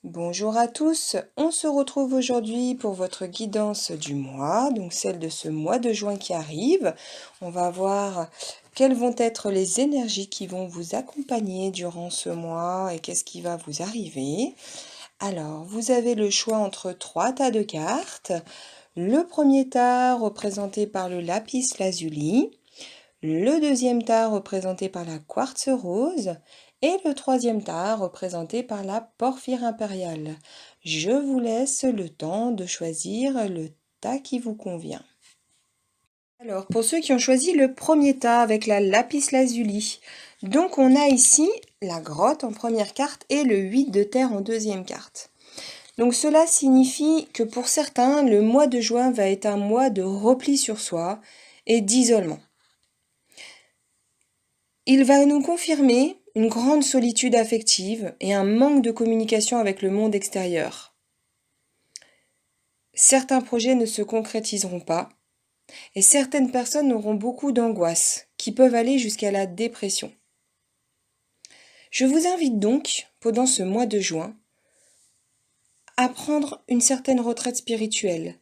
Bonjour à tous, on se retrouve aujourd'hui pour votre guidance du mois, donc celle de ce mois de juin qui arrive. On va voir quelles vont être les énergies qui vont vous accompagner durant ce mois et qu'est-ce qui va vous arriver. Alors, vous avez le choix entre trois tas de cartes. Le premier tas représenté par le lapis lazuli, le deuxième tas représenté par la quartz rose et le troisième tas représenté par la porphyre impériale. Je vous laisse le temps de choisir le tas qui vous convient. Alors, pour ceux qui ont choisi le premier tas avec la lapis lazuli, donc on a ici la grotte en première carte et le 8 de terre en deuxième carte. Donc cela signifie que pour certains, le mois de juin va être un mois de repli sur soi et d'isolement. Il va nous confirmer une grande solitude affective et un manque de communication avec le monde extérieur. Certains projets ne se concrétiseront pas et certaines personnes auront beaucoup d'angoisse qui peuvent aller jusqu'à la dépression. Je vous invite donc, pendant ce mois de juin, à prendre une certaine retraite spirituelle,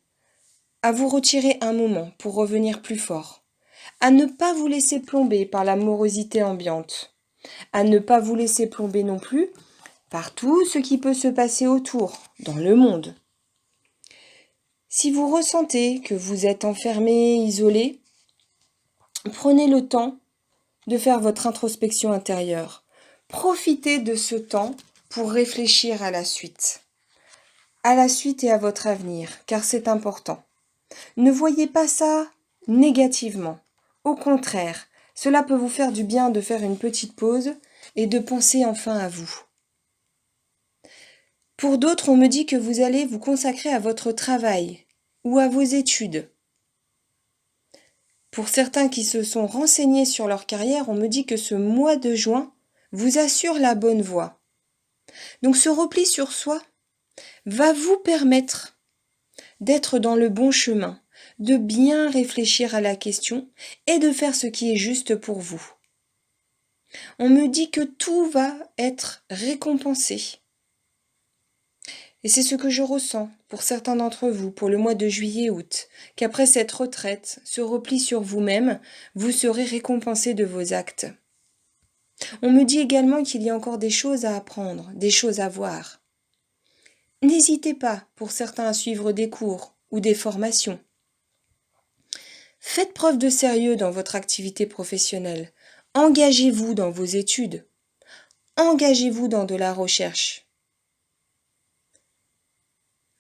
à vous retirer un moment pour revenir plus fort, à ne pas vous laisser plomber par la morosité ambiante, à ne pas vous laisser plomber non plus par tout ce qui peut se passer autour, dans le monde. Si vous ressentez que vous êtes enfermé, isolé, prenez le temps de faire votre introspection intérieure. Profitez de ce temps pour réfléchir à la suite et à votre avenir, car c'est important. Ne voyez pas ça négativement. Au contraire, cela peut vous faire du bien de faire une petite pause et de penser enfin à vous. Pour d'autres, on me dit que vous allez vous consacrer à votre travail ou à vos études. Pour certains qui se sont renseignés sur leur carrière, on me dit que ce mois de juin vous assure la bonne voie. Donc ce repli sur soi va vous permettre d'être dans le bon chemin, de bien réfléchir à la question et de faire ce qui est juste pour vous. On me dit que tout va être récompensé. Et c'est ce que je ressens pour certains d'entre vous pour le mois de juillet-août, qu'après cette retraite, ce repli sur vous-même, vous serez récompensé de vos actes. On me dit également qu'il y a encore des choses à apprendre, des choses à voir. N'hésitez pas pour certains à suivre des cours ou des formations. Faites preuve de sérieux dans votre activité professionnelle. Engagez-vous dans vos études. Engagez-vous dans de la recherche.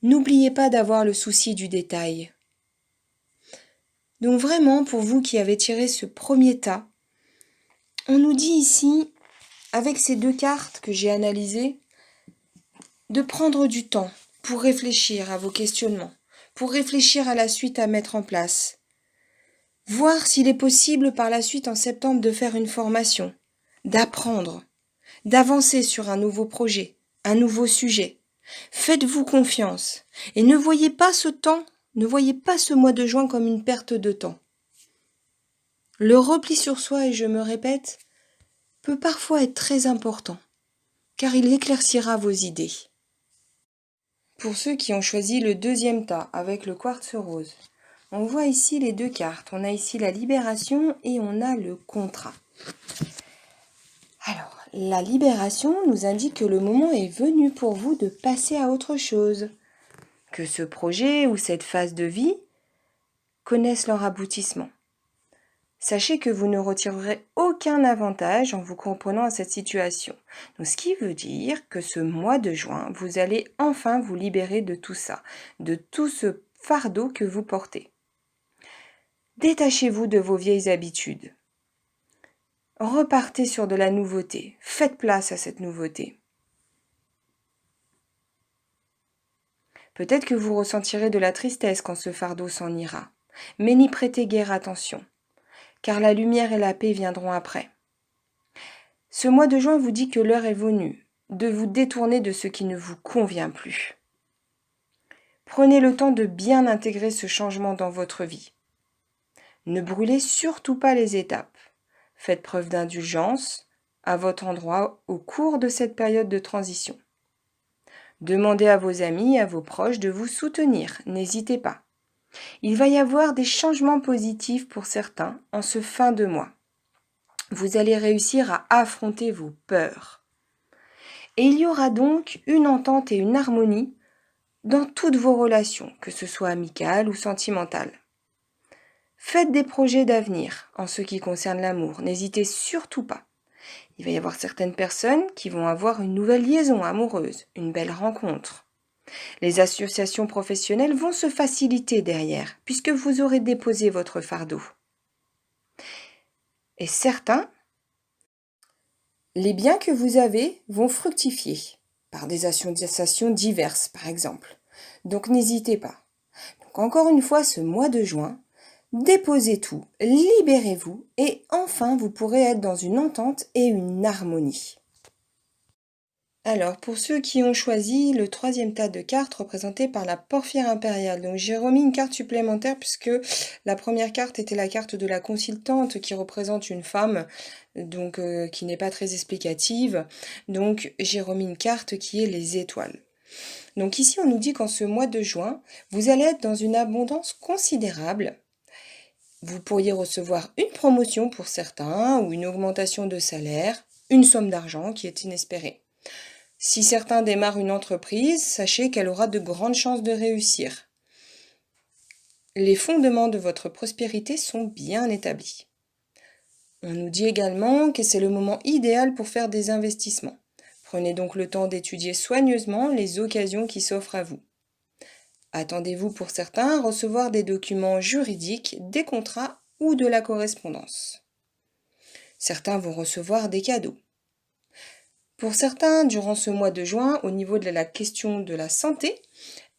N'oubliez pas d'avoir le souci du détail. Donc vraiment, pour vous qui avez tiré ce premier tas, on nous dit ici, avec ces deux cartes que j'ai analysées, de prendre du temps pour réfléchir à vos questionnements, pour réfléchir à la suite à mettre en place. Voir s'il est possible par la suite en septembre de faire une formation, d'apprendre, d'avancer sur un nouveau projet, un nouveau sujet. Faites-vous confiance et ne voyez pas ce mois de juin comme une perte de temps. Le repli sur soi, et je me répète, peut parfois être très important, car il éclaircira vos idées. Pour ceux qui ont choisi le deuxième tas avec le quartz rose, on voit ici les deux cartes. On a ici la libération et on a le contrat. Alors, la libération nous indique que le moment est venu pour vous de passer à autre chose, que ce projet ou cette phase de vie connaissent leur aboutissement. Sachez que vous ne retirerez aucun avantage en vous comprenant à cette situation. Donc, ce qui veut dire que ce mois de juin, vous allez enfin vous libérer de tout ça, de tout ce fardeau que vous portez. Détachez-vous de vos vieilles habitudes. Repartez sur de la nouveauté. Faites place à cette nouveauté. Peut-être que vous ressentirez de la tristesse quand ce fardeau s'en ira, mais n'y prêtez guère attention, car la lumière et la paix viendront après. Ce mois de juin vous dit que l'heure est venue de vous détourner de ce qui ne vous convient plus. Prenez le temps de bien intégrer ce changement dans votre vie. Ne brûlez surtout pas les étapes. Faites preuve d'indulgence à votre endroit au cours de cette période de transition. Demandez à vos amis, à vos proches de vous soutenir, n'hésitez pas. Il va y avoir des changements positifs pour certains en ce fin de mois. Vous allez réussir à affronter vos peurs. Et il y aura donc une entente et une harmonie dans toutes vos relations, que ce soit amicales ou sentimentales. Faites des projets d'avenir en ce qui concerne l'amour, n'hésitez surtout pas. Il va y avoir certaines personnes qui vont avoir une nouvelle liaison amoureuse, une belle rencontre. Les associations professionnelles vont se faciliter derrière, puisque vous aurez déposé votre fardeau. Et certains, les biens que vous avez vont fructifier, par des associations diverses par exemple. Donc n'hésitez pas. Donc encore une fois, ce mois de juin, déposez tout, libérez-vous et enfin vous pourrez être dans une entente et une harmonie. Alors, pour ceux qui ont choisi le troisième tas de cartes représenté par la porphyre impériale, donc j'ai remis une carte supplémentaire puisque la première carte était la carte de la consultante qui représente une femme, donc qui n'est pas très explicative. Donc j'ai remis une carte qui est les étoiles. Donc ici on nous dit qu'en ce mois de juin, vous allez être dans une abondance considérable. Vous pourriez recevoir une promotion pour certains ou une augmentation de salaire, une somme d'argent qui est inespérée. Si certains démarrent une entreprise, sachez qu'elle aura de grandes chances de réussir. Les fondements de votre prospérité sont bien établis. On nous dit également que c'est le moment idéal pour faire des investissements. Prenez donc le temps d'étudier soigneusement les occasions qui s'offrent à vous. Attendez-vous pour certains à recevoir des documents juridiques, des contrats ou de la correspondance. Certains vont recevoir des cadeaux. Pour certains, durant ce mois de juin, au niveau de la question de la santé,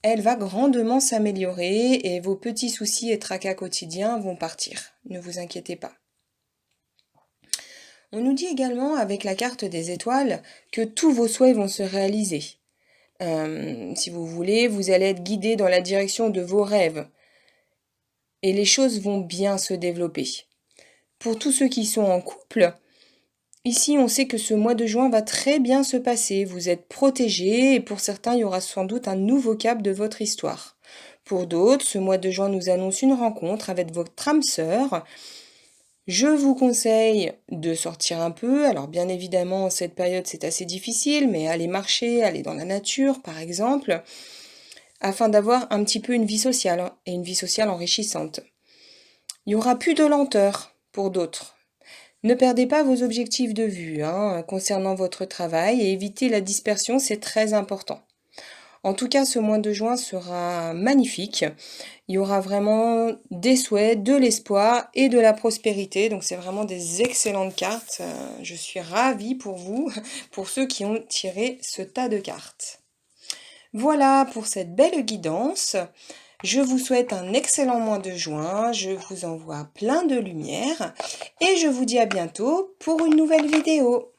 elle va grandement s'améliorer et vos petits soucis et tracas quotidiens vont partir. Ne vous inquiétez pas. On nous dit également avec la carte des étoiles que tous vos souhaits vont se réaliser. Si vous voulez, vous allez être guidé dans la direction de vos rêves et les choses vont bien se développer. Pour tous ceux qui sont en couple, ici, on sait que ce mois de juin va très bien se passer. Vous êtes protégés et pour certains, il y aura sans doute un nouveau cap de votre histoire. Pour d'autres, ce mois de juin nous annonce une rencontre avec votre âme sœur. Je vous conseille de sortir un peu. Alors bien évidemment, cette période, c'est assez difficile, mais aller marcher, aller dans la nature, par exemple, afin d'avoir un petit peu une vie sociale et une vie sociale enrichissante. Il y aura plus de lenteur pour d'autres. Ne perdez pas vos objectifs de vue concernant votre travail et évitez la dispersion, c'est très important. En tout cas, ce mois de juin sera magnifique. Il y aura vraiment des souhaits, de l'espoir et de la prospérité. Donc c'est vraiment des excellentes cartes. Je suis ravie pour vous, pour ceux qui ont tiré ce tas de cartes. Voilà pour cette belle guidance. Je vous souhaite un excellent mois de juin, je vous envoie plein de lumière et je vous dis à bientôt pour une nouvelle vidéo.